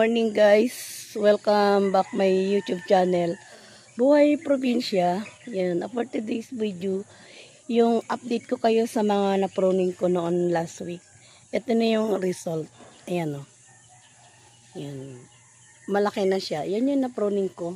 morning guys, welcome back my YouTube channel Buhay Probinsya. Yan, for today's video, yung update ko kayo sa mga na-pruning ko noon last week. Ito na yung result. Ayan o. Yan. Malaki na siya. Yan yung na-pruning ko.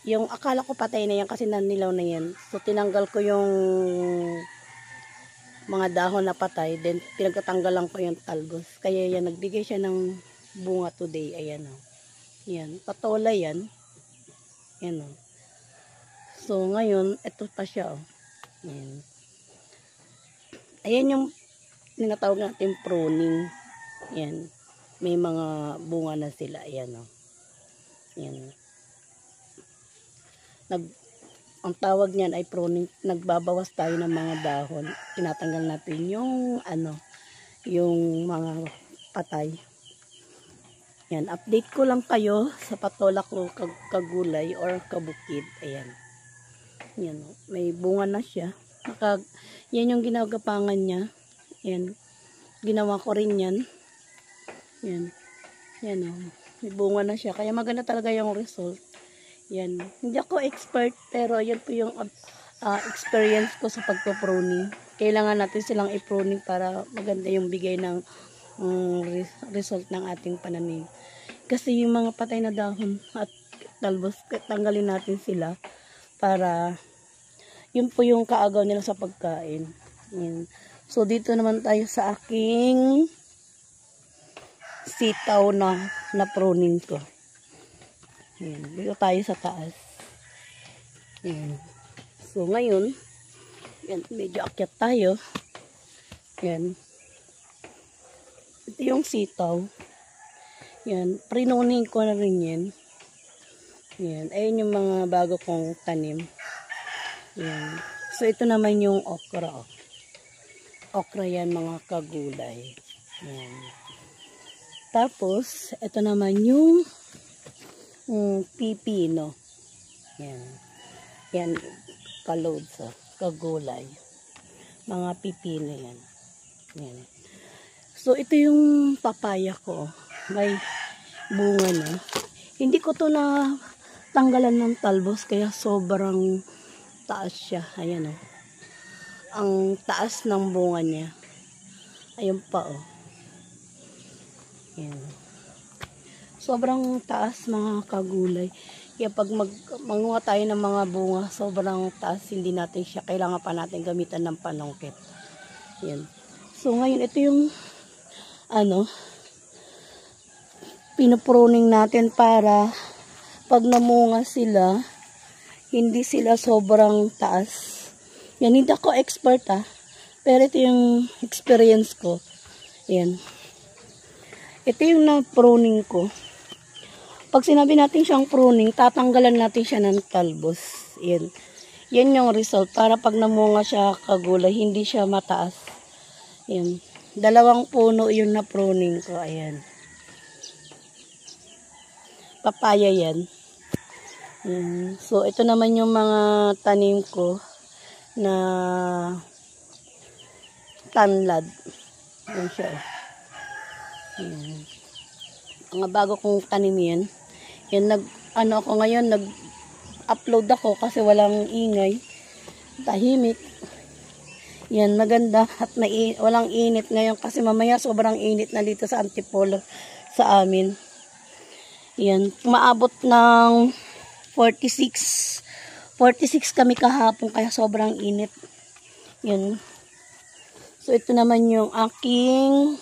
Yung akala ko patay na yan kasi nanilaw na yan. So tinanggal ko yung mga dahon na patay. Then pinagtatanggalan ko yung talbos. Kaya yan, nagbigay siya ng bunga today. Ayan o. Yan. Patola yan. Yan o. So ngayon, ito pa siya o. Yan. Ayan yung tinatawag natin pruning. Yan. May mga bunga na sila. Ayan o. Yan. Ang tawag niyan ay pruning. Nagbabawas tayo ng mga dahon. Tinatanggal natin yung yung mga patay. Yan, update ko lang kayo sa patola ko kagulay or kabukid. Ayan. Yan, may bunga na siya. Yan yung ginagapangan niya. Yan. Ginawa ko rin yan. Yan. Yan o. May bunga na siya. Kaya maganda talaga yung result. Yan. Hindi ako expert pero yan po yung experience ko sa pagpo-pruning. Kailangan natin silang i-pruning para maganda yung bigay ng result ng ating pananim. Kasi yung mga patay na dahon at talbos, tanggalin natin sila para yun po yung kaagaw nila sa pagkain. Yan. So dito naman tayo sa aking sitaw na pruning ko. Yan. Dito tayo sa taas. Yan. So ngayon, yan, medyo akyat tayo. Yan. Ito yung sitaw. Yan. Prinuning ko na rin yan. Yan. Ayun yung mga bago kong tanim. Yan. So ito naman yung okra. Okra yan, mga kagulay. Yan. Tapos, ito naman yung pipino. Yan. Yan. Kalods. Kagulay. Mga pipino yan. Yan. So, ito yung papaya ko. May bunga na. Hindi ko to na tanggalan ng talbos kaya sobrang taas siya. Ayan o. Ang taas ng bunga niya. Ayun pa o. Ayan. Sobrang taas mga kagulay. Kaya pag manguha tayo ng mga bunga, sobrang taas. Hindi natin siya. Kailangan pa natin gamitan ng panungkit. Ayan. So ngayon ito yung pinupruning natin para pag namunga sila, hindi sila sobrang taas. Yan, hindi ako expert pero ito yung experience ko. Yan. Ito yung na-pruning ko. Pag sinabi natin siyang pruning, tatanggalan natin siya ng talbos. Yan. Yan yung result para pag namunga siya kagulay, hindi siya mataas. Yan. 2 puno yung na-pruning ko. Ayan. Papaya yan. Ayan. So, ito naman yung mga tanim ko na tanlad. Ayan siya. Ayan. Mga bago kong tanim yan. Yan, ako ngayon, nag-upload ako kasi walang ingay. Tahimik. Yan, maganda at walang init ngayon kasi mamaya sobrang init na dito sa Antipolo sa amin. Yan, maabot ng 46 kami kahapon kaya sobrang init. Yan. So ito naman yung aking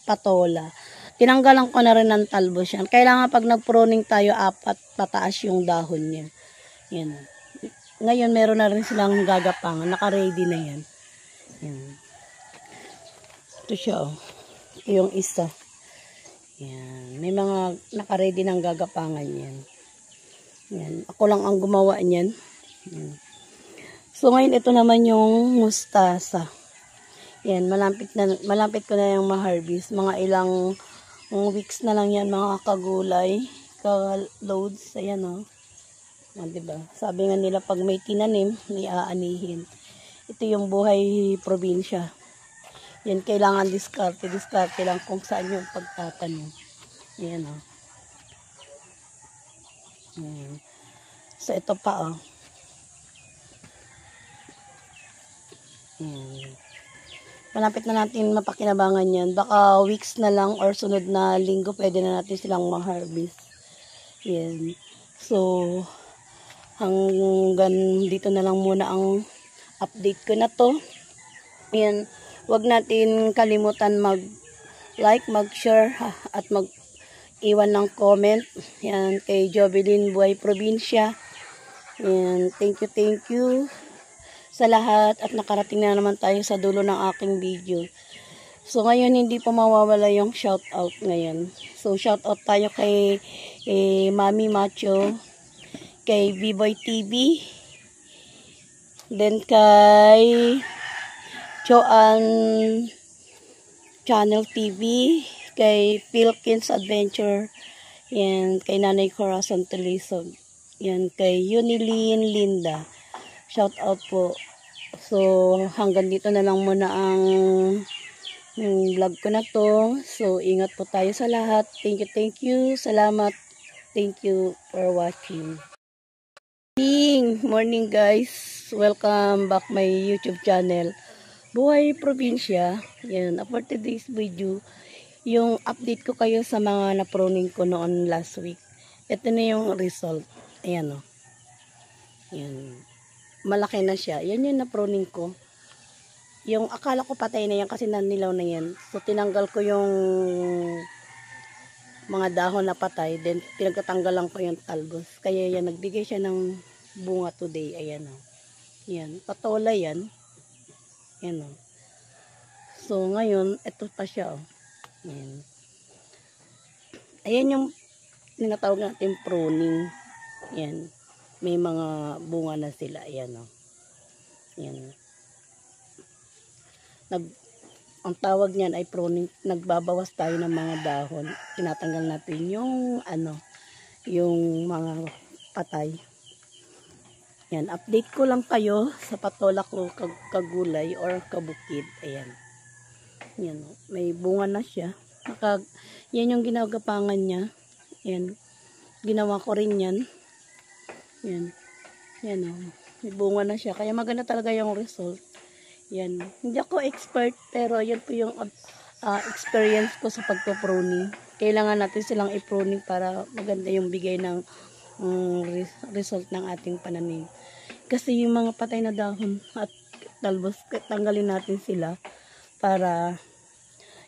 patola. Tinanggalan ko na rin ng talbos yan. Kailangan pag nag-pruning tayo, 4 pataas yung dahon niya. Yan. Ngayon, meron na rin silang gagapangan. Naka-ready na yan. Yan. Ito siya, oh. Ito yung isa. Yan. May mga naka-ready ng gagapangan yan. Yan. Ako lang ang gumawa niyan. Yan. So, ngayon, ito naman yung mustasa. Yan. Malapit ko na yung ma-harvest. Mga ilang weeks na lang yan, mga kagulay. Ka-loads. Ayan, oh. Diba? Sabi nga nila pag may tinanim, may aanihin. Ito yung buhay probinsya. Yan, kailangan diskarte lang kung saan yung pagtatanim. Yan, o. Yan. So, ito pa, o. Yan. Malapit na natin mapakinabangan yan. Baka weeks na lang or sunod na linggo, pwede na natin silang ma-harvest. Yan. So, hanggang dito na lang muna ang update ko na to. Yan. Huwag natin kalimutan mag-like, mag-share, at mag-iwan ng comment. Yan, kay Jovelyn Buhay Probinsya. Yan, thank you sa lahat, at nakarating na naman tayo sa dulo ng aking video. So, ngayon, hindi pa mawawala yung shoutout ngayon. So, shoutout tayo kay Mami Macho, kay B-Boy TV, then kay Joan Channel TV, kay Philkins Adventure, yan, kay Nanay Corazon Tulisog, yan, kay Unilyn Linda. Shout out po. So, hanggang dito na lang muna ang vlog ko na to. So, ingat po tayo sa lahat. Thank you. Salamat. Thank you for watching. Morning guys. Welcome back my YouTube channel. Buhay Probinsya. Yan. For today's video, yung update ko kayo sa mga na-pruning ko noon last week. Ito na yung result. Ayan o. Yan. Malaki na siya. Yan yung na-pruning ko. Yung akala ko patay na yan kasi nanilaw na yan. So, tinanggal ko yung mga dahon na patay. Then, pinagtatanggalan ko yung talbos. Kaya yan, nagbigay siya ng bunga today. Ayan o. Yan. Patola yan. Yan o. So, ngayon, ito pa siya o. Yan. Ayan yung tinatawag natin pruning. Yan. May mga bunga na sila. Ayan o. Yan. Ang tawag niyan ay pruning. Nagbabawas tayo ng mga dahon. Tinatanggal natin yung yung mga patay. Yan. Update ko lang kayo sa patola ko kagulay or kabukid. Ayan. Yan o. May bunga na siya. Yan yung ginagapangan niya. Yan. Ginawa ko rin yan. Yan. Yan o. May bunga na siya. Kaya maganda talaga yung result. Yan. Hindi ako expert, pero yan po yung experience ko sa pagpo-pruning. Kailangan natin silang i-pruning para maganda yung bigay ng result ng ating pananim. Kasi yung mga patay na dahon at talbos, tanggalin natin sila para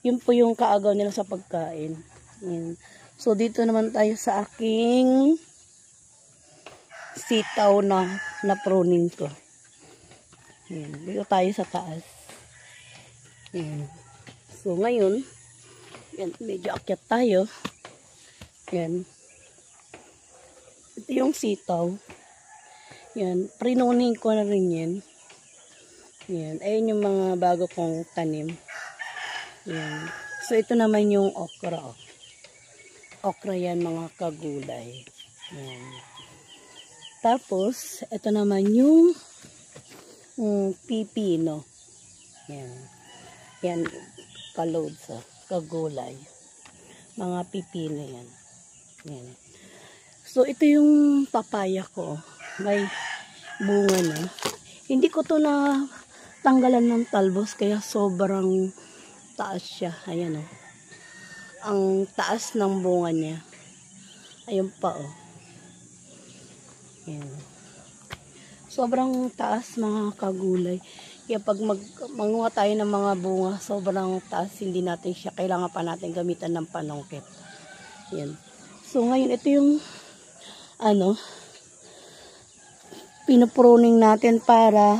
yun po yung kaagaw nila sa pagkain. Yan. So, dito naman tayo sa aking sitaw na pruning ko. Yan. Dito tayo sa taas. Yan. So, ngayon, yan, medyo akyat tayo. Yan. Ito yung sitaw. Yan. Prinuning ko na rin yan. Yan. Ayun yung mga bago kong tanim. Yan. So, ito naman yung okra. Okra yan, mga kagulay. Yan. Tapos, ito naman yung pipino. Yan. Yan. Kalod sa kagulay. Mga pipino yan. Yan. So, ito yung papaya ko. May bunga na. Hindi ko to na tanggalan ng talbos, kaya sobrang taas siya. Ayan o. Ang taas ng bunga niya. Ayun pa o. Yan. Sobrang taas, mga kagulay. Kaya pag manguha tayo ng mga bunga, sobrang taas, hindi natin siya, kailangan pa natin gamitan ng panungkit. Yan. So ngayon, ito yung pinupruning natin para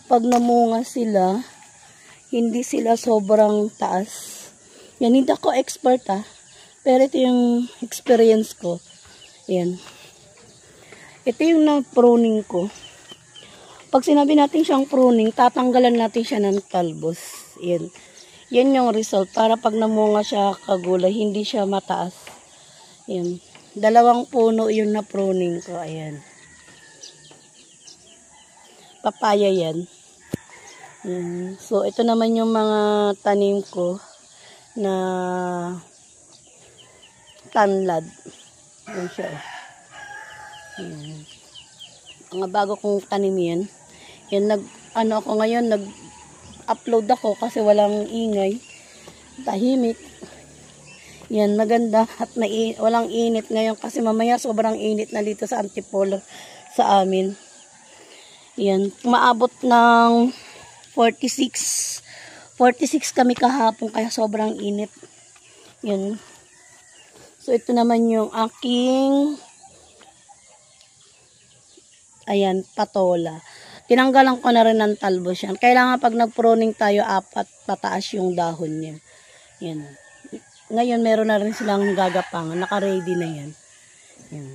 pag namunga sila, hindi sila sobrang taas. Yan, hindi ako expert pero ito yung experience ko. Yan. Ito yung na-pruning ko. Pag sinabi natin siyang pruning, tatanggalan natin siya ng talbos. Yan. Yan yung result. Para pag namunga siya kagulay, hindi siya mataas. Yan. 2 puno yung na-pruning ko. Ayan. Papaya yan. Yan. So, ito naman yung mga tanim ko na tanlad. Yan siya. Yan. Mga bago kong tanim yan. Yan, ako ngayon, nag-upload ako kasi walang ingay. Tahimik. Yan, maganda. At walang init ngayon kasi mamaya sobrang init na dito sa Antipolo sa amin. Yan, maabot ng 46 kami kahapon kaya sobrang init. Yan. So, ito naman yung aking ayan, patola. Tinanggalan ko na rin ng talbos yan. Kailangan pag nag-pruning tayo, 4 pataas yung dahon niya. Yan. Ngayon, meron na rin silang gagapangan. Naka-ready na yan. Yan.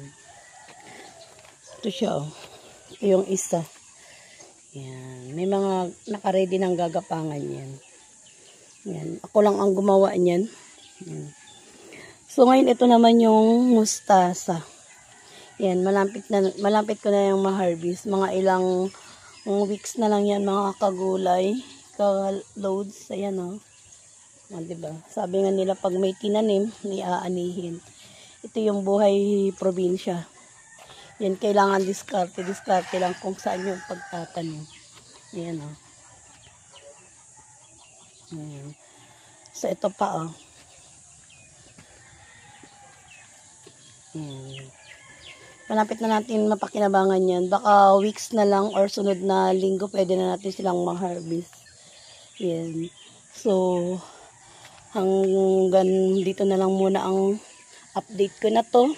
Ito siya, oh. Ito yung isa. Yan. May mga naka-ready ng gagapangan yan. Yan. Ako lang ang gumawa niyan. Yan. So, ngayon, ito naman yung mustasa. Yan, malapit ko na yung ma-harvest. Mga ilang weeks na lang yan, mga kagulay, ka-loads. Ayan, o. Oh. Diba? Sabi nga nila, pag may tinanim, may aanihin. Ito yung buhay probinsya. Yan, kailangan diskarte lang kung saan yung pagtatanim. Ayan, o. Oh. Ayan. So, ito pa, o. Oh. Ayan. Malapit na natin mapakinabangan yan. Baka weeks na lang or sunod na linggo pwede na natin silang ma-harvest. Yan. So, hanggang dito na lang muna ang update ko na to.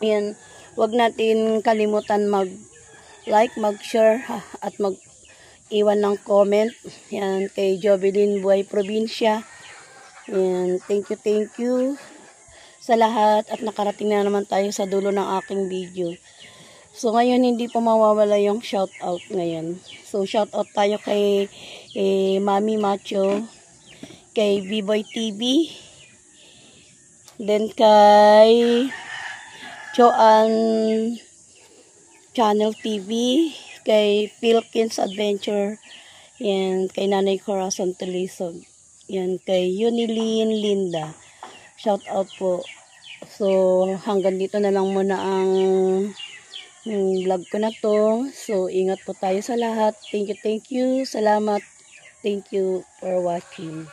Yan. Huwag natin kalimutan mag-like, mag-share, at mag-iwan ng comment. Yan. Kay Jovelyn Buhay Probinsya. Yan. Thank you sa lahat at nakarating na naman tayo sa dulo ng aking video. So ngayon hindi po mawawala yung shoutout ngayon. So shoutout tayo kay Mami Macho, kay B-Boy TV, then kay Joan Channel TV, kay Philkins Adventure, yan, kay Nanay Corazon Tulisog, yan, kay Unilyn Linda. Shout out po. So, hanggang dito na lang muna ang vlog ko na to. So, ingat po tayo sa lahat. Thank you. Salamat. Thank you for watching.